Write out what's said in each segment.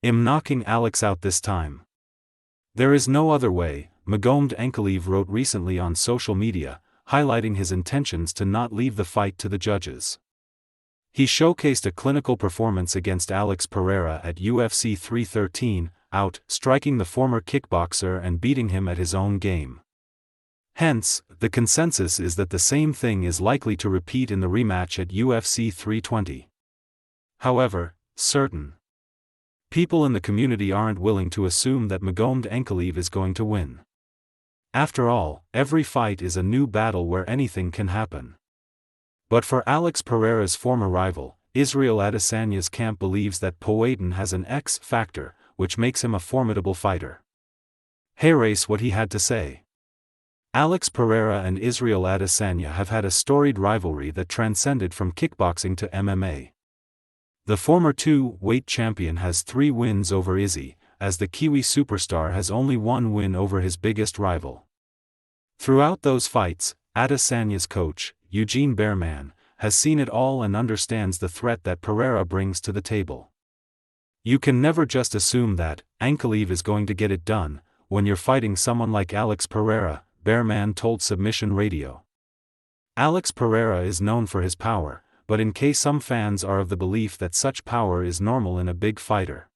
"I'm knocking Alex out this time. There is no other way," Magomed Ankalaev wrote recently on social media, highlighting his intentions to not leave the fight to the judges. He showcased a clinical performance against Alex Pereira at UFC 313, out-striking the former kickboxer and beating him at his own game. Hence, the consensus is that the same thing is likely to repeat in the rematch at UFC 320. However, certain people in the community aren't willing to assume that Magomed Ankalaev is going to win. After all, every fight is a new battle where anything can happen. But for Alex Pereira's former rival, Israel Adesanya's camp believes that Pereira has an X factor, which makes him a formidable fighter. Here's what he had to say. Alex Pereira and Israel Adesanya have had a storied rivalry that transcended from kickboxing to MMA. The former two-weight champion has 3 wins over Izzy, as the Kiwi superstar has only 1 win over his biggest rival. Throughout those fights, Adesanya's coach, Eugene Bearman, has seen it all and understands the threat that Pereira brings to the table. You can never just assume that Ankalaev is going to get it done when you're fighting someone like Alex Pereira, Bearman told Submission Radio. Alex Pereira is known for his power, but in case some fans are of the belief that such power is normal in a big fighter.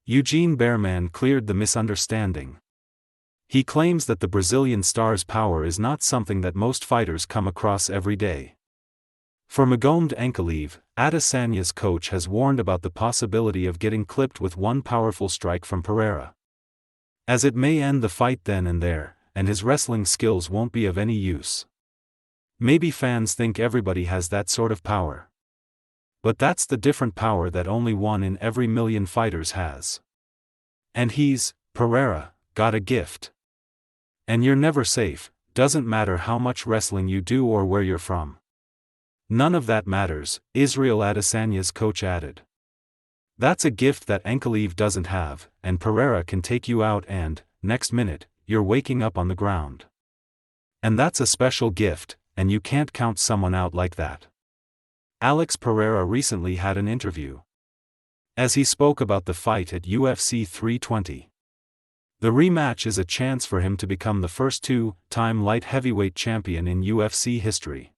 Eugene Bearman cleared the misunderstanding. He claims that the Brazilian star's power is not something that most fighters come across every day. For Magomed Ankalaev, Adesanya's coach has warned about the possibility of getting clipped with one powerful strike from Pereira, as it may end the fight then and there, and his wrestling skills won't be of any use. Maybe fans think everybody has that sort of power. But that's the different power that only 1 in every million fighters has. And he's, Pereira, got a gift. And you're never safe, doesn't matter how much wrestling you do or where you're from. None of that matters, Israel Adesanya's coach added. That's a gift that Ankalaev doesn't have, and Pereira can take you out and, next minute, you're waking up on the ground. And that's a special gift, and you can't count someone out like that. Alex Pereira recently had an interview, as he spoke about the fight at UFC 320. The rematch is a chance for him to become the first 2-time light heavyweight champion in UFC history.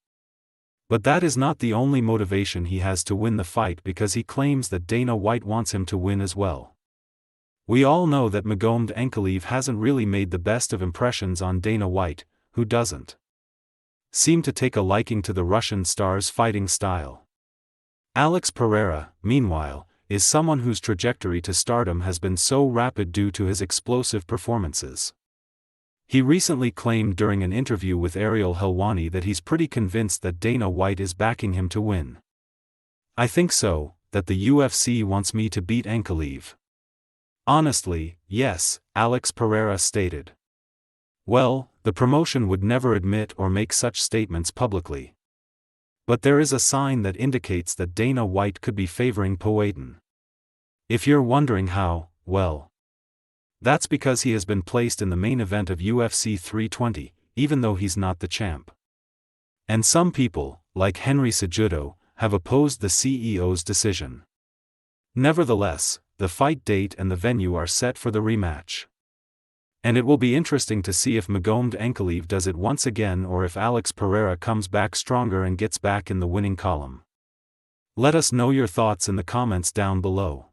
But that is not the only motivation he has to win the fight, because he claims that Dana White wants him to win as well. We all know that Magomed Ankalaev hasn't really made the best of impressions on Dana White, who doesn't seem to take a liking to the Russian star's fighting style. Alex Pereira, meanwhile, is someone whose trajectory to stardom has been so rapid due to his explosive performances. He recently claimed during an interview with Ariel Helwani that he's pretty convinced that Dana White is backing him to win. "I think so, that the UFC wants me to beat Ankalaev." "Honestly, yes," Alex Pereira stated. Well, the promotion would never admit or make such statements publicly. But there is a sign that indicates that Dana White could be favoring Pereira. If you're wondering how, well, that's because he has been placed in the main event of UFC 320, even though he's not the champ. And some people, like Henry Cejudo, have opposed the CEO's decision. Nevertheless, the fight date and the venue are set for the rematch. And it will be interesting to see if Magomed Ankalaev does it once again or if Alex Pereira comes back stronger and gets back in the winning column. Let us know your thoughts in the comments down below.